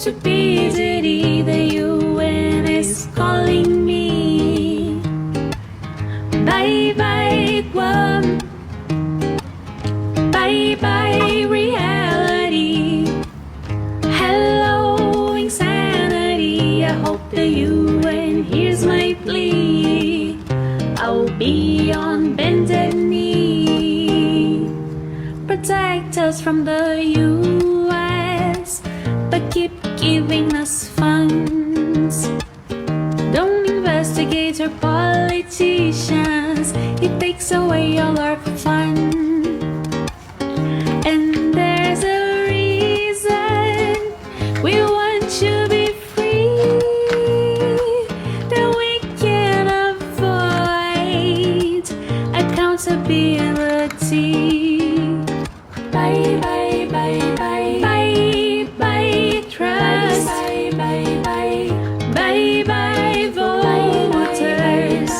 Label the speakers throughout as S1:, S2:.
S1: stupidity. The UN is calling me. Bye bye Guam. Bye bye reality. Hello insanity. I hope the UN hears my plea. I'll be on bended knee. Protect us from the US, but keep giving us funds. Don't investigate our politicians. It takes away all our fun. And there's a reason we want to be free, that we can avoid accountability. Bye bye bye bye bye bye trust. Bye bye bye bye bye voters.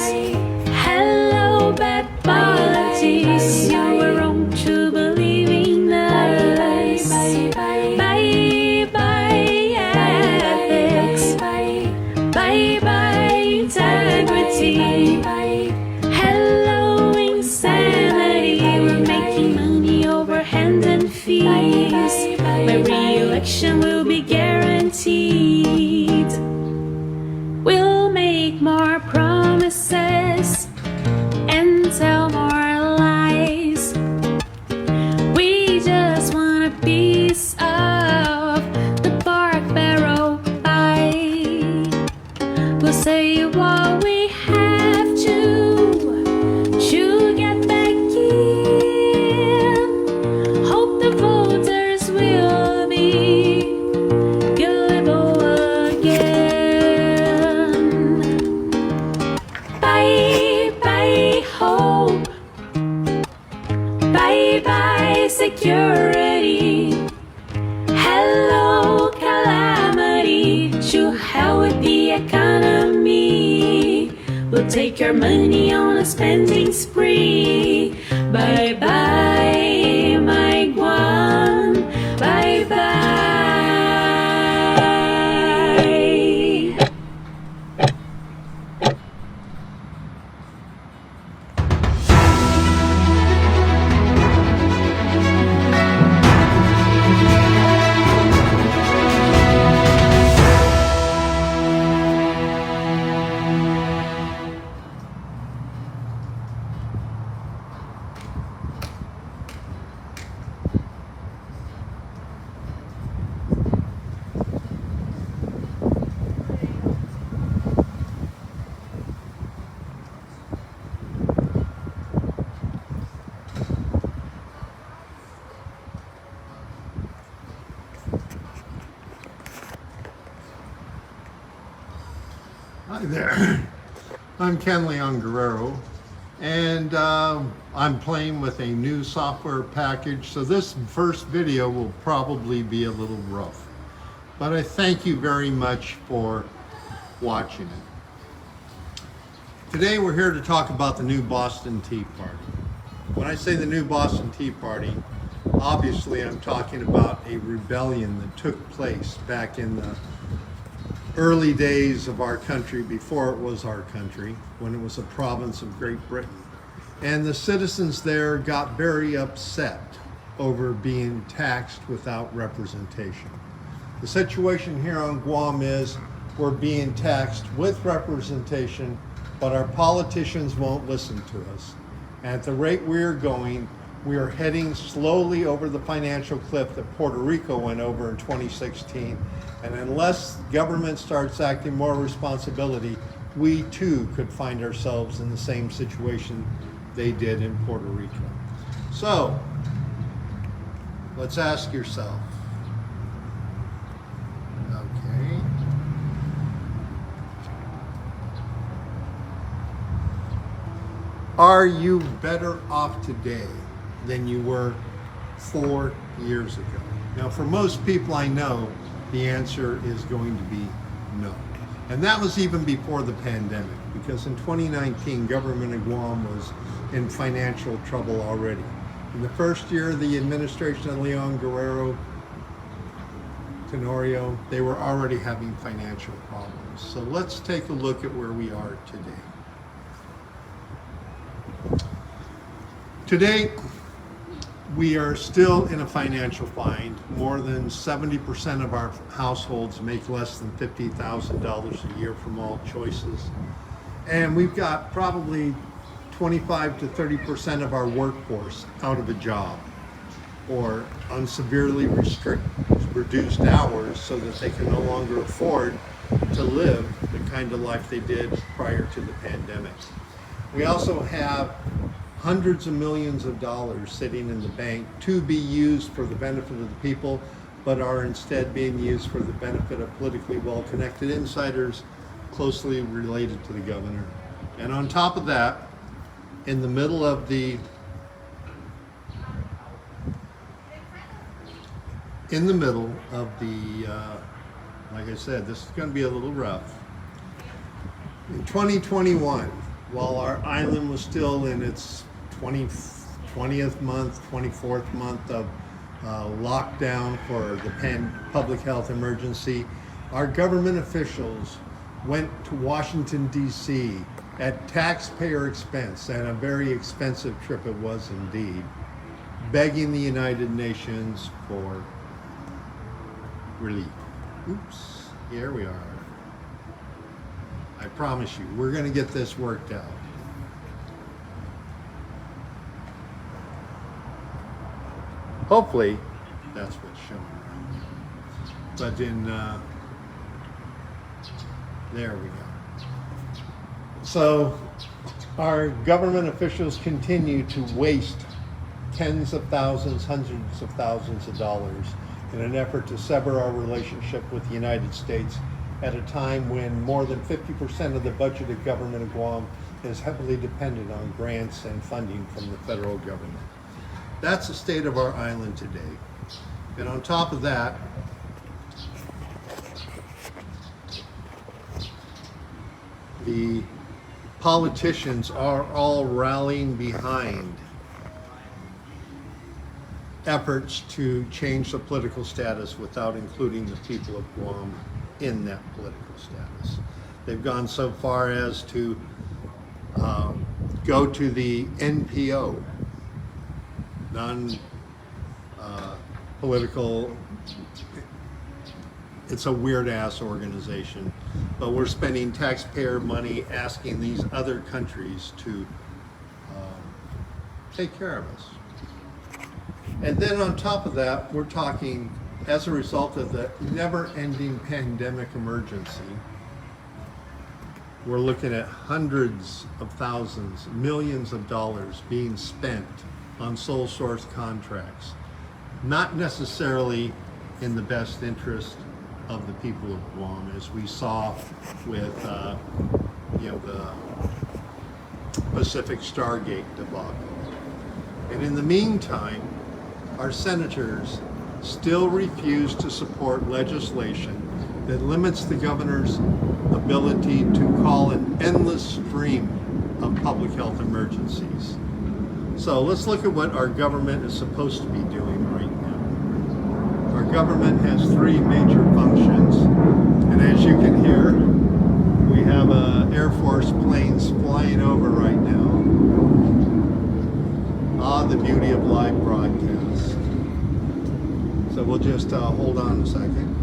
S1: Hello bad politics. You were wrong to believe in us. Bye bye ethics. Bye bye integrity. Hello insanity. We're making money over hand and feet. My re-election will be guaranteed. We'll make more promises and tell more lies. We just want a piece of the pork barrel pie. We'll say what we have to get back in. Hope the voters will be gullible again. Bye bye hope. Bye bye security. Hello calamity. To hell with the economy. We'll take your money on a spending spree. Bye bye my Guam. Bye bye.
S2: Hi there, I'm Guerrero, and I'm playing with a new software package, so this first video will probably be a little rough. But I thank you very much for watching it. Today we're here to talk about the new Boston Tea Party. When I say the new Boston Tea Party, obviously I'm talking about a rebellion that took place back in the early days of our country, before it was our country, when it was a province of Great Britain. And the citizens there got very upset over being taxed without representation. The situation here on Guam is we're being taxed with representation, but our politicians won't listen to us. And at the rate we're going, we are heading slowly over the financial cliff that Puerto Rico went over in 2016. And unless government starts acting more responsibility, we too could find ourselves in the same situation they did in Puerto Rico. So, let's ask yourself, okay, are you better off today than you were 4 years ago? Now, for most people I know, the answer is going to be no. And that was even before the pandemic, because in 2019, government of Guam was in financial trouble already. In the first year of the administration of Guerrero, Tenorio, they were already having financial problems. So let's take a look at where we are today. Today, we are still in a financial bind. More than 70% of our households make less than $50,000 a year from all choices. And we've got probably 25 to 30% of our workforce out of a job or on severely reduced hours so that they can no longer afford to live the kind of life they did prior to the pandemic. We also have hundreds of millions of dollars sitting in the bank to be used for the benefit of the people, but are instead being used for the benefit of politically well-connected insiders closely related to the governor. And on top of that, in the middle of the like I said, this is going to be a little rough. In 2021, while our island was still in its 20th month, 24th month of lockdown for the public health emergency, our government officials went to Washington, D.C. at taxpayer expense, and a very expensive trip it was indeed, begging the United Nations for relief. Oops, here we are. I promise you, we're going to get this worked out. Hopefully, that's what's shown. But there we go. So, our government officials continue to waste tens of thousands, hundreds of thousands of dollars in an effort to sever our relationship with the United States at a time when more than 50% of the budget of government of Guam is heavily dependent on grants and funding from the federal government. That's the state of our island today. And on top of that, the politicians are all rallying behind efforts to change the political status without including the people of Guam in that political status. They've gone so far as to go to the NPO, non-political, it's a weird-ass organization, but we're spending taxpayer money asking these other countries to take care of us. And then on top of that, we're talking, as a result of the never-ending pandemic emergency, we're looking at hundreds of thousands, millions of dollars being spent on sole source contracts, not necessarily in the best interest of the people of Guam, as we saw with the Pacific Stargate debacle. And in the meantime, our senators still refuse to support legislation that limits the governor's ability to call an endless stream of public health emergencies. So let's look at what our government is supposed to be doing right now. Our government has three major functions, and as you can hear, we have Air Force planes flying over right now. Ah, the beauty of live broadcast. So we'll just hold on a second.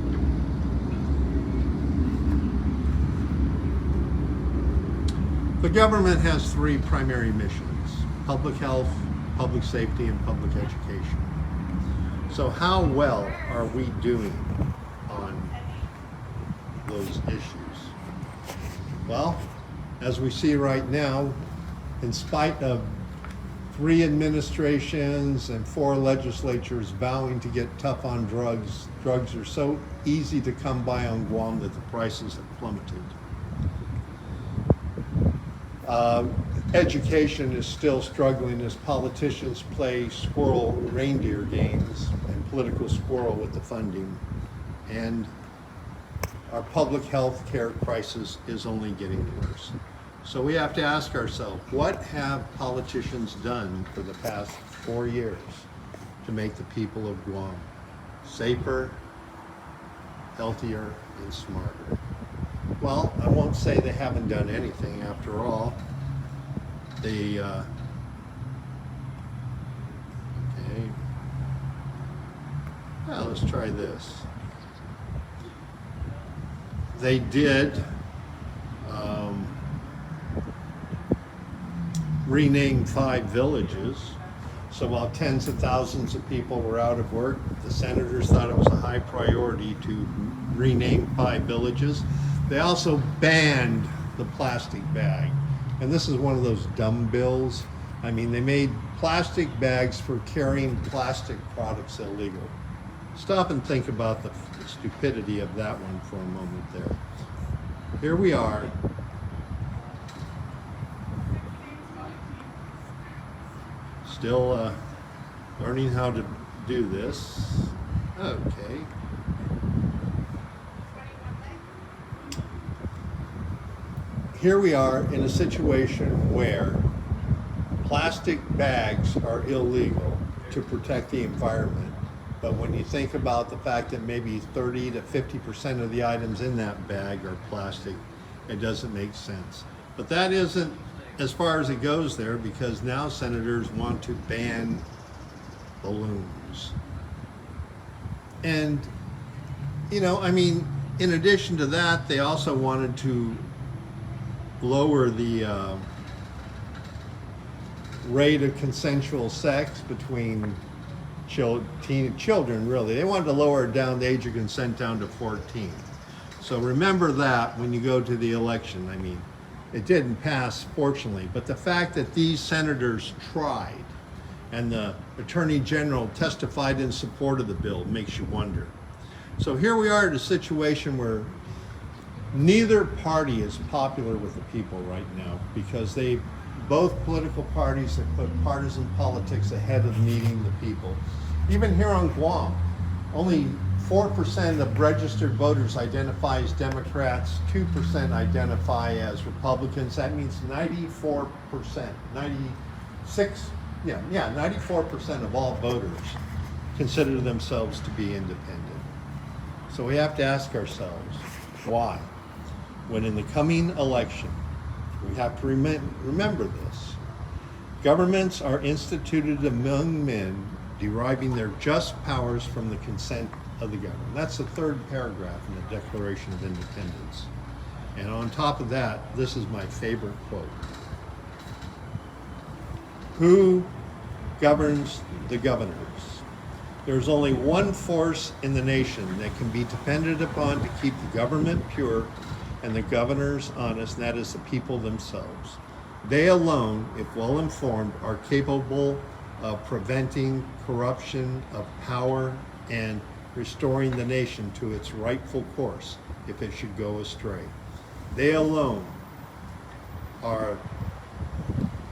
S2: The government has three primary missions: public health, public safety, and public education. So how well are we doing on those issues? Well, as we see right now, in spite of 3 administrations and 4 legislatures vowing to get tough on drugs, drugs are so easy to come by on Guam that the prices have plummeted. Education is still struggling as politicians play squirrel reindeer games and political squirrel with the funding. And our public health care crisis is only getting worse. So we have to ask ourselves, what have politicians done for the past 4 years to make the people of Guam safer, healthier, and smarter. Well, I won't say they haven't done anything. After all, they, okay, now let's try this. They did rename 5 villages. So while tens of thousands of people were out of work, the senators thought it was a high priority to rename 5 villages. They also banned the plastic bag. And this is one of those dumb bills. I mean, they made plastic bags for carrying plastic products illegal. Stop and think about the stupidity of that one for a moment there. Here we are. Still learning how to do this. Okay. Here we are in a situation where plastic bags are illegal to protect the environment. But when you think about the fact that maybe 30 to 50% of the items in that bag are plastic, it doesn't make sense. But that isn't as far as it goes there, because now senators want to ban balloons. And, you know, I mean, in addition to that, they also wanted to lower the rate of consensual sex between children, really. They wanted to lower down the age of consent down to 14. So remember that when you go to the election. I mean, it didn't pass, fortunately, but the fact that these senators tried and the Attorney General testified in support of the bill makes you wonder. So here we are in a situation where neither party is popular with the people right now, because both political parties have put partisan politics ahead of meeting the people. Even here on Guam, only 4% of registered voters identify as Democrats, 2% identify as Republicans. That means 94%, 94% of all voters consider themselves to be independent. So we have to ask ourselves, why? When in the coming election, we have to remember this. Governments are instituted among men, deriving their just powers from the consent of the government. That's the 3rd paragraph in the Declaration of Independence. And on top of that, this is my favorite quote. Who governs the governors? There's only one force in the nation that can be depended upon to keep the government pure and the governors honest, and that is the people themselves. They alone, if well informed, are capable of preventing corruption of power and restoring the nation to its rightful course if it should go astray. They alone are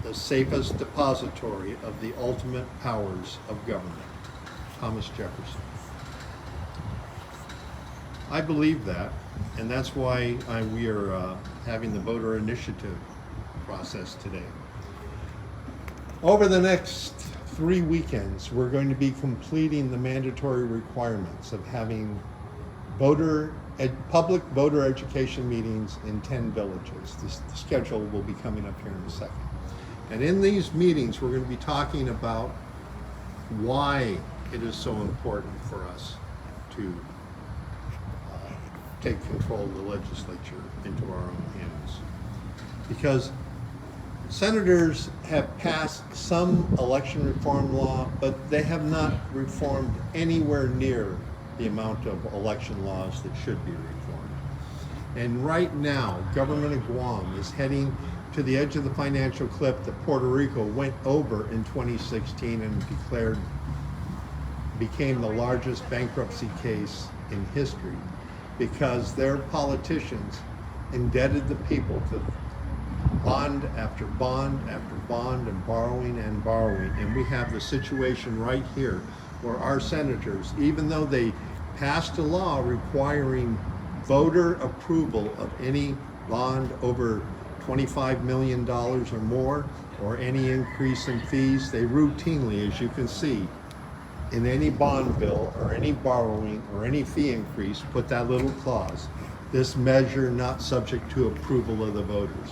S2: the safest depository of the ultimate powers of government. Thomas Jefferson. I believe that, and that's why we are having the voter initiative process today. Over the next 3 weekends, we're going to be completing the mandatory requirements of having public voter education meetings in 10 villages. The schedule will be coming up here in a second. And in these meetings, we're going to be talking about why it is so important for us to take control of the legislature into our own hands. Because senators have passed some election reform law, but they have not reformed anywhere near the amount of election laws that should be reformed. And right now, government of Guam is heading to the edge of the financial cliff that Puerto Rico went over in 2016 and became the largest bankruptcy case in history, because their politicians indebted the people to bond after bond after bond, and borrowing and borrowing. And we have the situation right here where our senators, even though they passed a law requiring voter approval of any bond over $25 million or more, or any increase in fees, they routinely, as you can see, in any bond bill or any borrowing or any fee increase, put that little clause, this measure not subject to approval of the voters.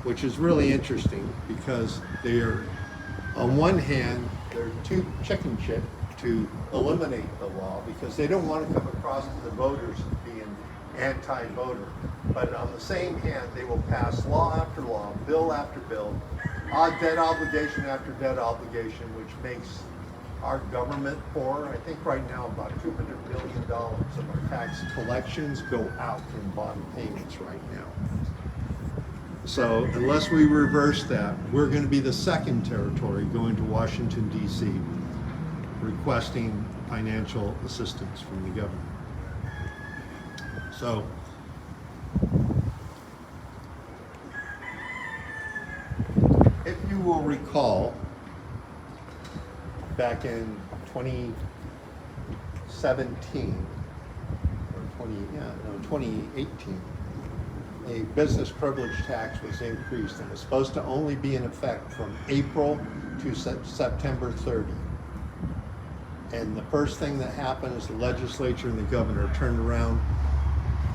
S2: Which is really interesting because they're, on one hand, they're too chicken shit to eliminate the law because they don't want to come across to the voters as being anti-voter. But on the same hand, they will pass law after law, bill after bill, debt obligation after debt obligation, which makes our government poor. I think right now about $200 billion of our tax collections go out in bond payments right now. So unless we reverse that, we're going to be the second territory going to Washington, D.C. requesting financial assistance from the government. So if you will recall, back in 2017 or 2018, a business privilege tax was increased and was supposed to only be in effect from April to September 30. And the first thing that happened is the legislature and the governor turned around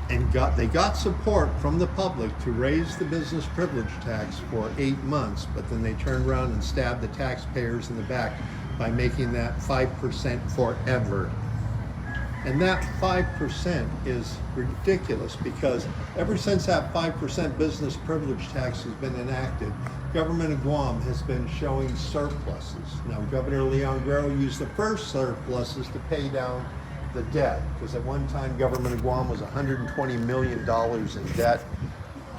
S2: and they got support from the public to raise the business privilege tax for 8 months, but then they turned around and stabbed the taxpayers in the back by making that 5% forever. And that 5% is ridiculous because ever since that 5% business privilege tax has been enacted, government of Guam has been showing surpluses. Now, Governor Leon Guerrero used the first surpluses to pay down the debt, because at one time government of Guam was $120 million in debt.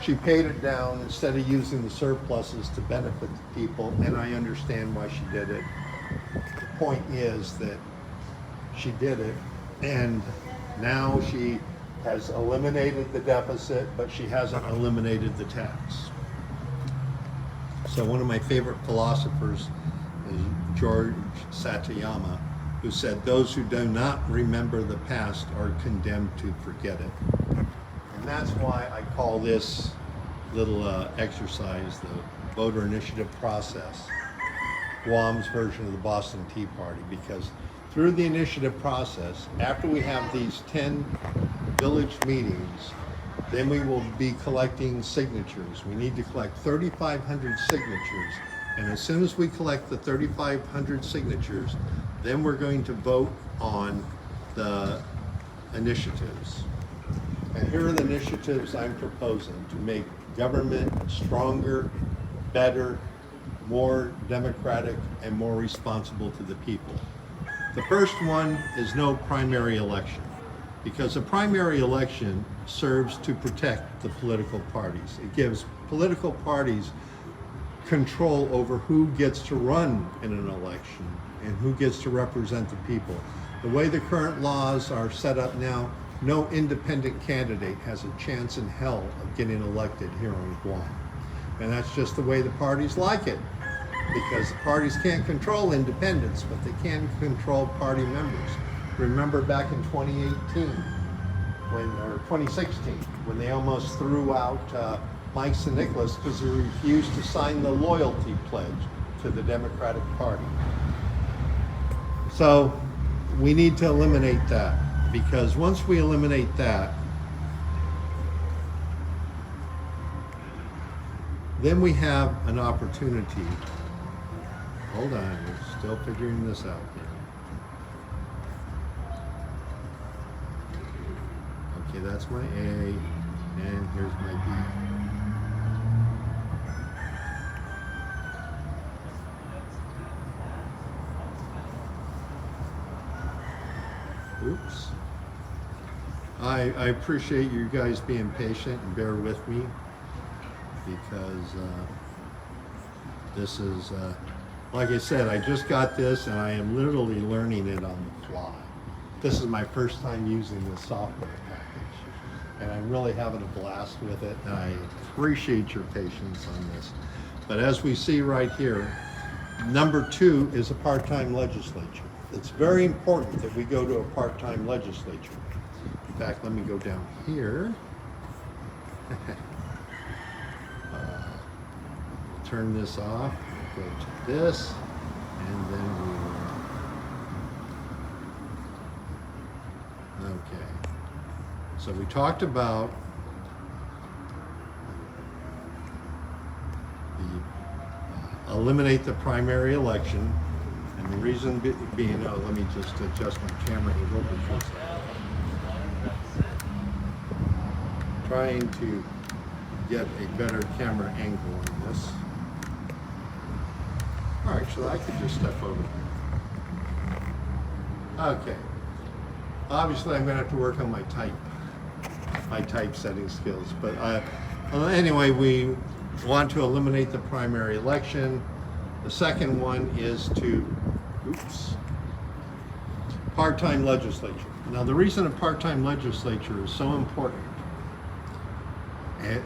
S2: She paid it down instead of using the surpluses to benefit the people, and I understand why she did it. The point is that she did it, and now she has eliminated the deficit, but she hasn't eliminated the tax. So one of my favorite philosophers is George Satayama, who said, "Those who do not remember the past are condemned to forget it." And that's why I call this little exercise the voter initiative process, Guam's version of the Boston Tea Party, because through the initiative process, after we have these 10 village meetings, then we will be collecting signatures. We need to collect 3,500 signatures. And as soon as we collect the 3,500 signatures, then we're going to vote on the initiatives. And here are the initiatives I'm proposing to make government stronger, better, more democratic, and more responsible to the people. The first one is no primary election, because a primary election serves to protect the political parties. It gives political parties control over who gets to run in an election and who gets to represent the people. The way the current laws are set up now, no independent candidate has a chance in hell of getting elected here on Guam. And that's just the way the parties like it, because the parties can't control independents, but they can control party members. Remember back in 2018, or 2016, when they almost threw out Mike St. Nicholas because he refused to sign the loyalty pledge to the Democratic Party. So we need to eliminate that, because once we eliminate that, then we have an opportunity. Hold on, we're still figuring this out here. Okay, that's my A, and here's my B. Oops. I appreciate you guys being patient and bear with me, because this is, like I said, I just got this and I am literally learning it on the fly. This is my first time using this software package, and I'm really having a blast with it, and I appreciate your patience on this. But as we see right here, number 2 is a part-time legislature. It's very important that we go to a part-time legislature. In fact, let me go down here. Turn this off, go to this, and then we will Okay. So we talked about the eliminate the primary election, and the reason being, oh, let me just adjust my camera angle because I'm trying to get a better camera angle on this. All right, so I could just step over here. Okay. Obviously, I'm going to have to work on my typesetting skills. But anyway, we want to eliminate the primary election. The second one is to, part-time legislature. Now, the reason a part-time legislature is so important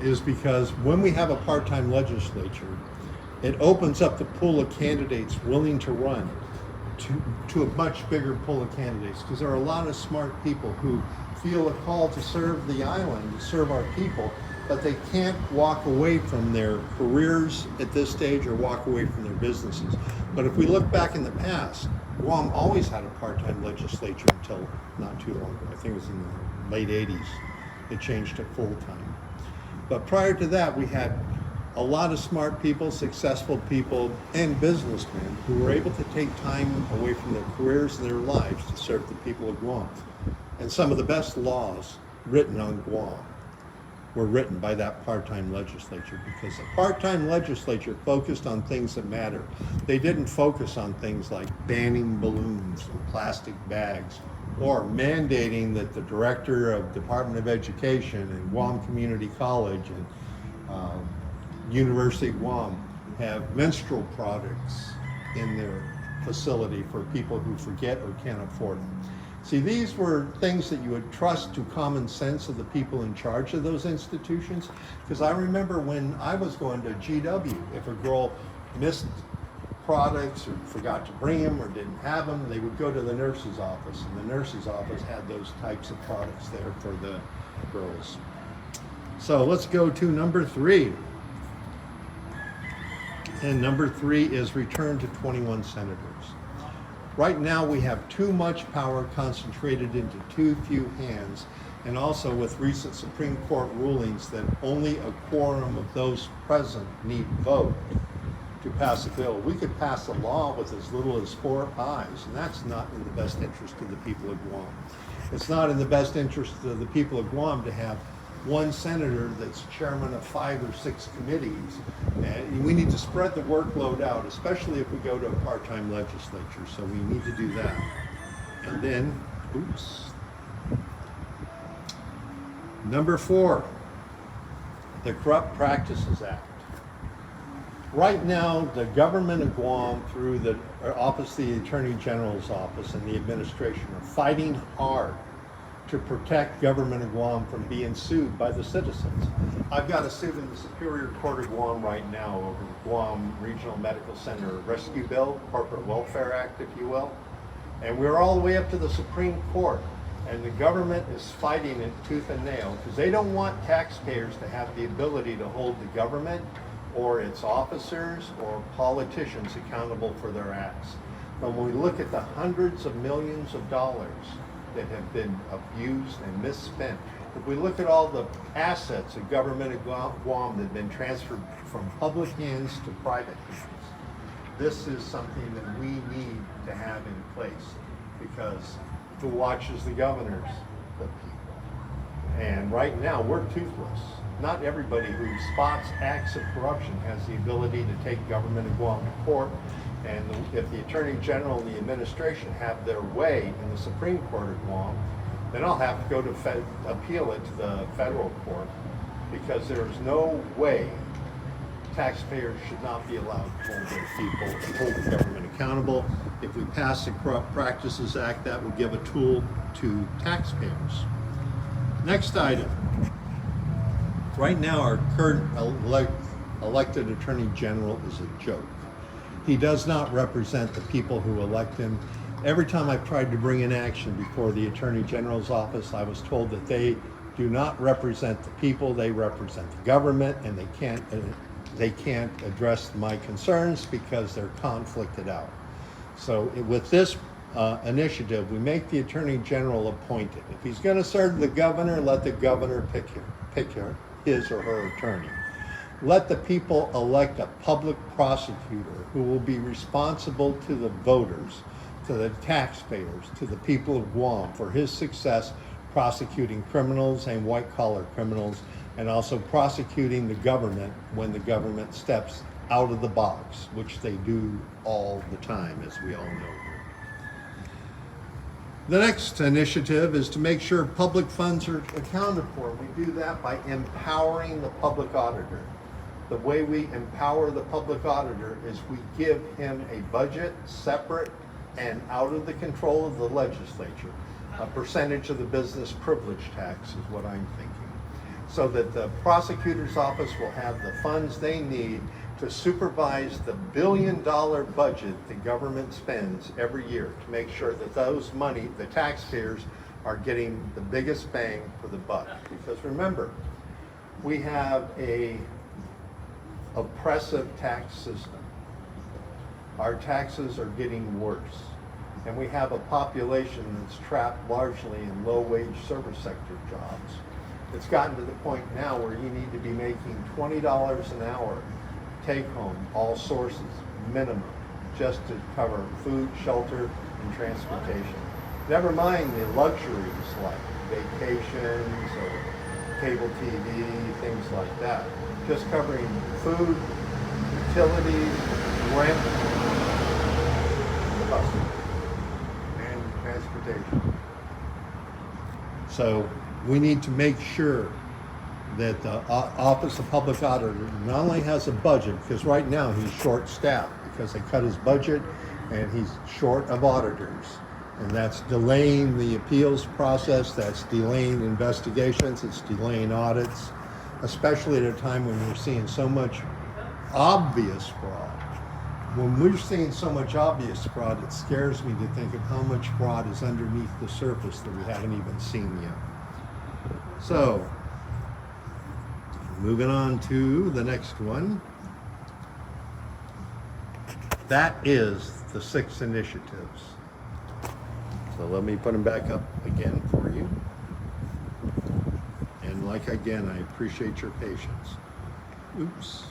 S2: is because when we have a part-time legislature, it opens up the pool of candidates willing to run to a much bigger pool of candidates, because there are a lot of smart people who feel a call to serve the island, to serve our people, but they can't walk away from their careers at this stage or walk away from their businesses. But if we look back in the past, Guam always had a part-time legislature until not too long ago. I think it was in the late 80s. It changed to full-time. But prior to that, we had a lot of smart people, successful people, and businessmen who were able to take time away from their careers and their lives to serve the people of Guam. And some of the best laws written on Guam were written by that part-time legislature, because the part-time legislature focused on things that matter. They didn't focus on things like banning balloons and plastic bags, or mandating that the director of Department of Education and Guam Community College and University of Guam have menstrual products in their facility for people who forget or can't afford them. See, these were things that you would trust to common sense of the people in charge of those institutions. Because I remember when I was going to GW, if a girl missed products or forgot to bring them or didn't have them, they would go to the nurse's office, and the nurse's office had those types of products there for the girls. So let's go to number 3. And number 3 is return to 21 senators. Right now we have too much power concentrated into too few hands, and also with recent Supreme Court rulings that only a quorum of those present need vote to pass a bill. We could pass a law with as little as 4 ayes, and that's not in the best interest of the people of Guam. It's not in the best interest of the people of Guam to have one senator that's chairman of 5 or 6 committees. And we need to spread the workload out, especially if we go to a part-time legislature. So we need to do that. And then, number 4, the Corrupt Practices Act. Right now, the government of Guam, through the Office of the Attorney General's office and the administration, are fighting hard to protect government of Guam from being sued by the citizens. I've got a suit in the Superior Court of Guam right now over the Guam Regional Medical Center Rescue Bill, Corporate Welfare Act, if you will. And we're all the way up to the Supreme Court. And the government is fighting it tooth and nail because they don't want taxpayers to have the ability to hold the government or its officers or politicians accountable for their acts. But when we look at the hundreds of millions of dollars that have been abused and misspent, if we look at all the assets of government of Guam that have been transferred from public hands to private hands, this is something that we need to have in place, because who watches the governors? The people. And right now we're toothless. Not everybody who spots acts of corruption has the ability to take government of Guam to court. And if the Attorney General and the administration have their way in the Supreme Court of Guam, then I'll have to go to appeal it to the federal court, because there is no way taxpayers should not be allowed to hold their people and hold the government accountable. If we pass the Corrupt Practices Act, that will give a tool to taxpayers. Next item. Right now, our current elected Attorney General is a joke. He does not represent the people who elect him. Every time I've tried to bring in action before the Attorney General's office, I was told that they do not represent the people, they represent the government, and they can't address my concerns because they're conflicted out. So with this initiative, we make the Attorney General appointed. If he's going to serve the governor, let the governor pick his or her attorney. Let the people elect a public prosecutor who will be responsible to the voters, to the taxpayers, to the people of Guam for his success prosecuting criminals and white-collar criminals, and also prosecuting the government when the government steps out of the box, which they do all the time, as we all know. The next initiative is to make sure public funds are accounted for. We do that by empowering the public auditor. The way we empower the public auditor is we give him a budget separate and out of the control of the legislature. A percentage of the business privilege tax is what I'm thinking. So that the prosecutor's office will have the funds they need to supervise the billion-dollar budget the government spends every year to make sure that those money, the taxpayers, are getting the biggest bang for the buck. Because remember, we have a oppressive tax system. Our taxes are getting worse. And we have a population that's trapped largely in low-wage service sector jobs. It's gotten to the point now where you need to be making $20 an hour take home, all sources, minimum, just to cover food, shelter, and transportation. Never mind the luxuries like vacations or cable TV, things like that. Just covering food, utilities, rent, and transportation. So we need to make sure that the Office of Public Auditor not only has a budget, because right now he's short-staffed because they cut his budget and he's short of auditors. And that's delaying the appeals process, that's delaying investigations, it's delaying audits, especially at a time when we're seeing so much obvious fraud. When we're seeing so much obvious fraud, it scares me to think of how much fraud is underneath the surface that we haven't even seen yet. So, moving on to the next one. That is the 6 initiatives. So let me put them back up again for you. And like again, I appreciate your patience. Oops.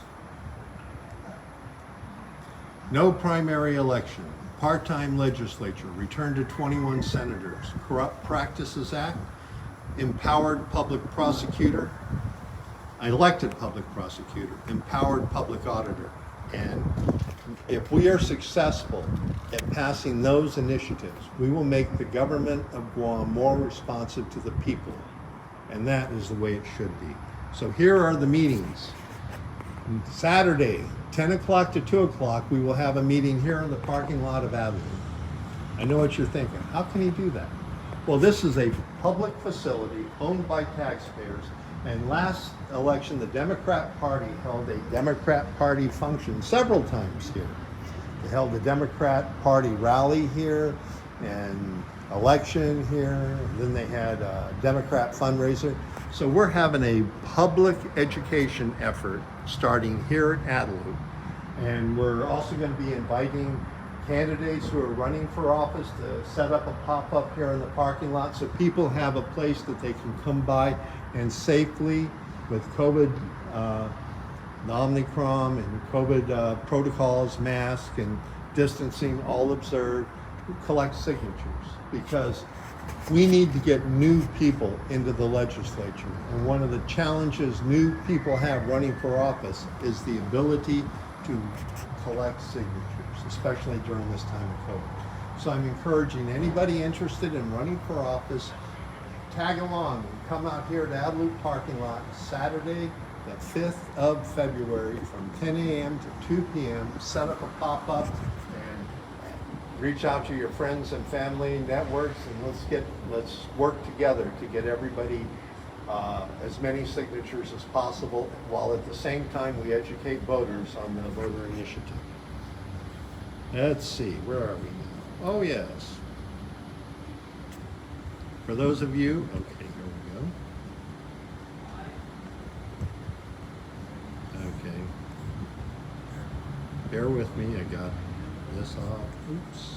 S2: No primary election. Part-time legislature. Return to 21 senators. Corrupt Practices Act. Empowered public prosecutor. Elected public prosecutor, empowered public auditor. And if we are successful at passing those initiatives, we will make the government of Guam more responsive to the people. And that is the way it should be. So here are the meetings. Saturday, 10 o'clock to 2 o'clock, we will have a meeting here in the parking lot of Avenue. I know what you're thinking. How can he do that? Well, this is a public facility owned by taxpayers. And last election, the Democrat Party held a Democrat Party function several times here. They held a Democrat Party rally here and election here. And then they had a Democrat fundraiser. So we're having a public education effort starting here at Adelu. And we're also going to be inviting candidates who are running for office to set up a pop-up here in the parking lot so people have a place that they can come by and safely, with COVID, the Omicron and COVID protocols, masks and distancing all observed, collect signatures, because we need to get new people into the legislature. And one of the challenges new people have running for office is the ability to collect signatures, especially during this time of COVID. So I'm encouraging anybody interested in running for office, tag along and come out here to Adelu parking lot Saturday, the 5th of February from 10 a.m. to 2 p.m. Set up a pop-up and reach out to your friends and family networks, and let's work together to get everybody as many signatures as possible, while at the same time we educate voters on the voter initiative. Let's see, where are we now? Oh yes. For those of you, okay, here we go. Okay. Bear with me, I got this off. Oops.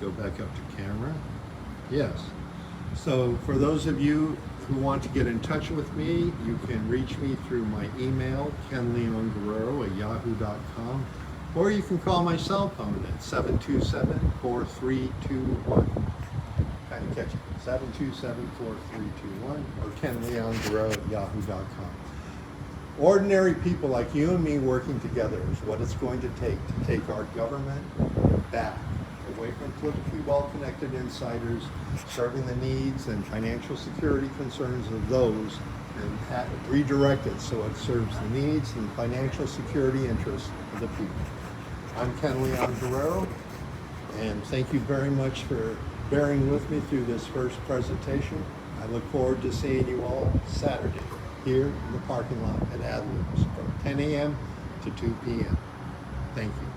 S2: go back up to camera. Yes. So for those of you who want to get in touch with me, you can reach me through my email, kenleonguerrero@yahoo.com, or you can call my cell phone at 727-4321. Kind of catchy. 727-4321 or kenleonguerrero@yahoo.com. Ordinary people like you and me working together is what it's going to take our government back, away from politically well-connected insiders, serving the needs and financial security concerns of those, and redirect it so it serves the needs and financial security interests of the people. I'm Ken Leon Guerrero, and thank you very much for bearing with me through this first presentation. I look forward to seeing you all Saturday here in the parking lot at Adler's from 10 a.m. to 2 p.m. Thank you.